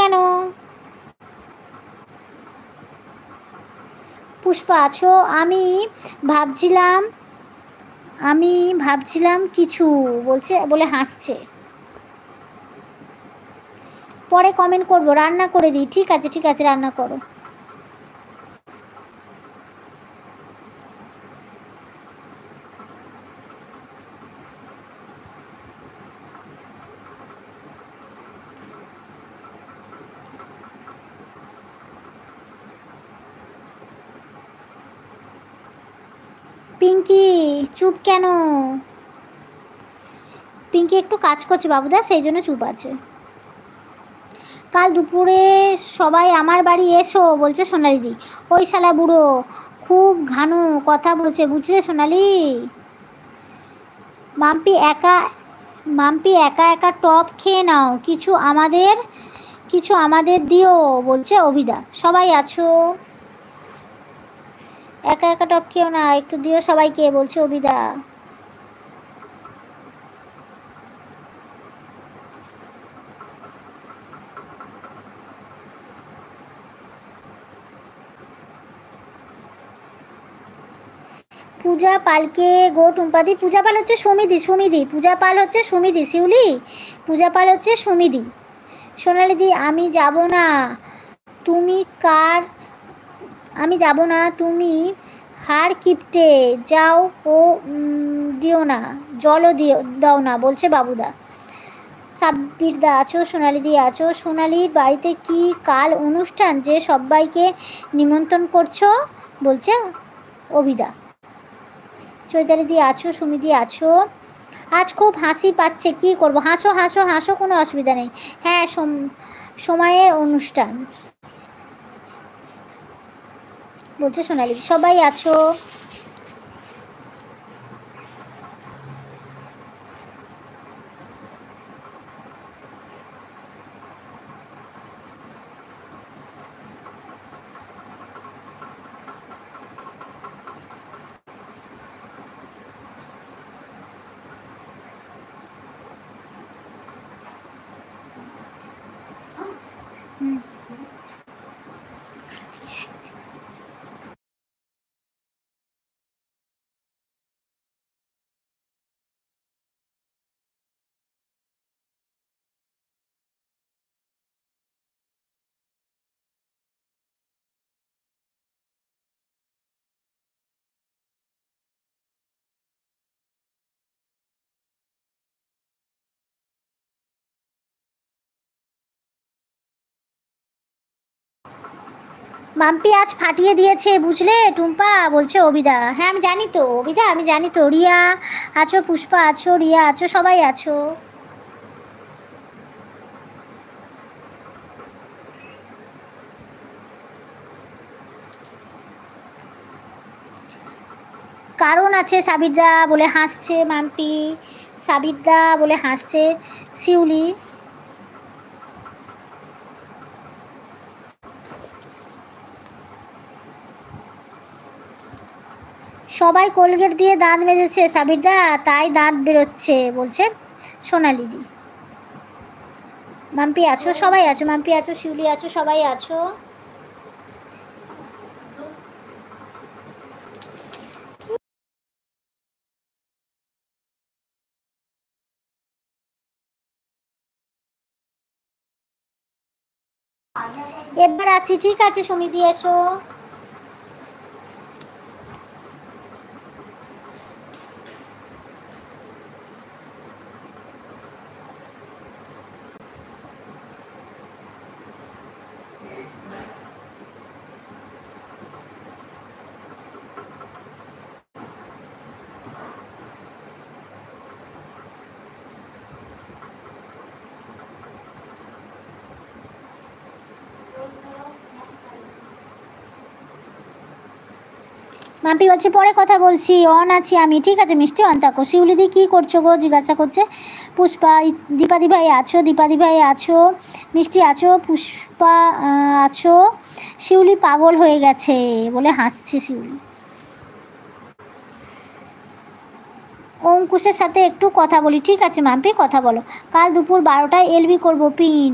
কেন? পুষ্পা আছো? আমি ভাবছিলাম কিছু বলছে, বলে হাসছে। পরে কমেন্ট করবো, রান্না করে দিই। ঠিক আছে ঠিক আছে, রান্না করো। পিঙ্কি চুপ কেন? পিঙ্কি একটু কাজ করছে বাবুদা, সেই জন্য চুপ আছে। কাল দুপুরে সবাই আমার বাড়ি এসো বলছে সোনালিদি। ওই শালা বুড়ো খুব ঘানু কথা বলছে, বুঝলে সোনালি? মাম্পি একা একা টপ খেয়ে নাও, কিছু আমাদের দিও বলছে অভিদা। সবাই আছো? একা একা টপ খেও না, একটু দিও সবাইকে বলছে অভিদা। পূজা পালকে গো টুম্পাদি। পূজা পাল হচ্ছে সুমিদি। পূজা পাল হচ্ছে সুমিদি। শিউলি পূজা পাল হচ্ছে সুমিদি। সোনালিদি আমি যাব না, তুমি হার কিপটে যাও ও দিও না, জলও দাও না বলছে বাবুদা। সাব্বিরদা আছো? সোনালিদি আছো? সোনালির বাড়িতে কি কাল অনুষ্ঠান যে সবাইকে নিমন্ত্রণ করছো বলছে অভিদা। চৈতালিদি আছো? সুমিদি আছো? আজ খুব হাসি পাচ্ছে, কি করব? হাসো হাসো হাসো, কোনো অসুবিধা নেই। হ্যাঁ সময়ের অনুষ্ঠান বলছে সোনালি। সবাই আছো? মাম্পি আজ ফাটিয়ে দিয়েছে বুঝলে টুম্পা বলছে অভিদা। হ্যাঁ আমি জানি তো অভিদা, আমি জানি তো। রিয়া আছো? পুষ্পা আছো? রিয়া আছো? সবাই আছো? কারণ আছে সাবিরদা বলে হাসছে মাম্পি। সাবিরদা বলে হাসছে শিউলি। সবাই কোলগেট দিয়ে দাঁত মেজেছে সাবিরদা, তাই দাঁত বেরোচ্ছে বলছে সোনালিদি। মাম্পি আছো? সবাই আছো? মাম্পি আছো? শিউলি আছো? সবাই আছো? এবার আসি, ঠিক আছে সমিতি এসো। মাম্পি বলছে পরে কথা বলছি, অন আছি আমি। ঠিক আছে মিষ্টি, অন থাকো। শিউলিদি কী করছো গো জিজ্ঞাসা করছে পুষ্পা। দীপাদি ভাই আছো? দীপাদি ভাই আছো? মিষ্টি আছো? পুষ্পা আছো? শিউলি পাগল হয়ে গেছে বলে হাসছে শিউলি। অঙ্কুশের সাথে একটু কথা বলি। ঠিক আছে মাম্পি কথা বলো। কাল দুপুর 12টায় এলবি করবো পিন।